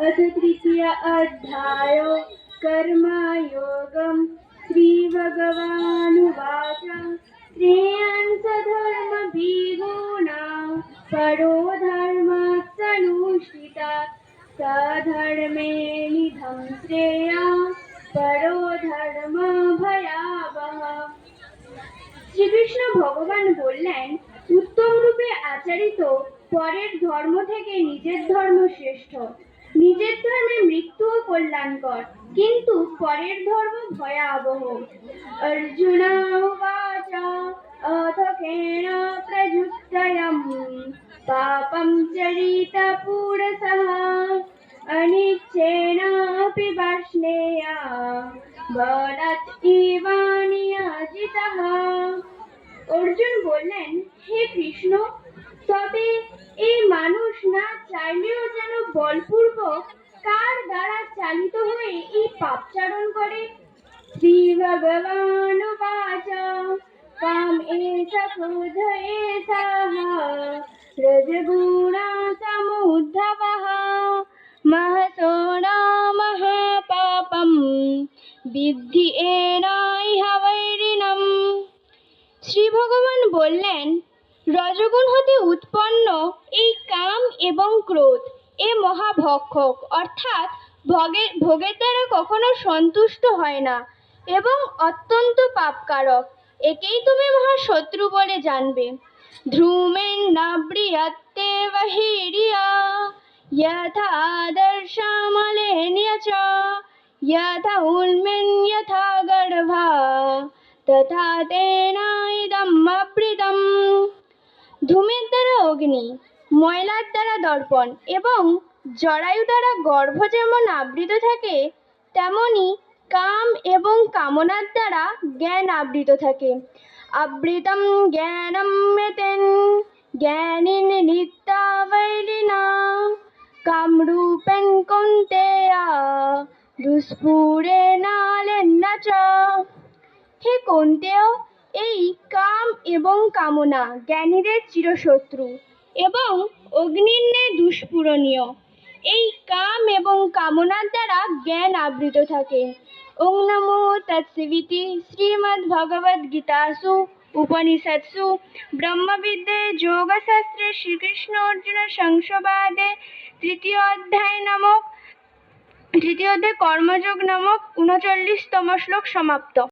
अथ तृतीय अध्याय कर्मयोगं श्रीभगवानुवाच श्रेयान् सधर्मभिगुणाः परो धर्मस्तनुष्ठितात् सधर्मे निधं श्रेयः परो धर्म भयावहः। শ্রীকৃষ্ণ ভগবান বললেন, উত্তম রূপে আচরিত পরের ধর্ম থেকে নিজের ধর্ম শ্রেষ্ঠ। নিজের ধর্মে মৃত্যুও কল্যাণকর, কিন্তু পরের ধর্ম ভয়াবহ। অর্জুন উবাচ অথ কেন প্রযুক্তয়ং পাপং চরিত পুরসঃ অনিচ্ছেনাপি বার্ষ্ণেয়া বদত ইব নিয়োজিতঃ। অর্জুন বললেন, হে কৃষ্ণ, তবে এই মানুষ না চাইলেও যেন বলপূর্বক কার দ্বারা চালিত হয়ে এই পাপচারণ করে। শ্রী ভগবান উবাচ কাম এষ ক্রোধ এষঃ রজগুণা সমুদ্ভবঃ মহসো মহাপাপম বিদ্ধি এনাইহ বৈরিণম। শ্রী ভগবান বললেন, রজগুণ হতে উৎপন্ন এই কাম এবং ক্রোধ এ মহাভক্ষক, অর্থাৎ ভোগের দ্বারা কখনো সন্তুষ্ট হয় না এবং অত্যন্ত পাপকারক। একেই তুমি মহাশত্রু বলে জানবে। ধ্রুমেন নাব্রিয়তে বহিরিয়া যথা আদর্শমলেন চ যথা উন্মেন যথা গর্ভা তথা তেনাইদম আবৃতম। ধূমের দ্বারা অগ্নি, ময়লার দ্বারা দর্পণ এবং জরায়ু দ্বারা গর্ভ যেমন আবৃত থাকে, তেমনি কাম এবং কামনার দ্বারা জ্ঞান আবৃত থাকে। আবৃতম জ্ঞানম মেতেন জ্ঞানিন নিত্যা বৈরিণা কামরূপেণ কৌন্তেয়া দুষ্পূরেণালেন চ। হে কৌন্তেয়, এই কাম এবং কামনা জ্ঞানীদের চিরশত্রু এবং অগ্নির ন্যায় দুষ্পূরণীয়। এই কাম এবং কামনার দ্বারা জ্ঞান আবৃত থাকে। ওং নমো তৎসদিতি শ্রীমদ্ভগবদ্গীতাসু উপনিষৎসু ব্রহ্মবিদ্যায় যোগশাস্ত্রে শ্রীকৃষ্ণ অর্জুন সংবাদে তৃতীয় অধ্যায় কর্মযোগ নামক 39তম শ্লোক সমাপ্ত।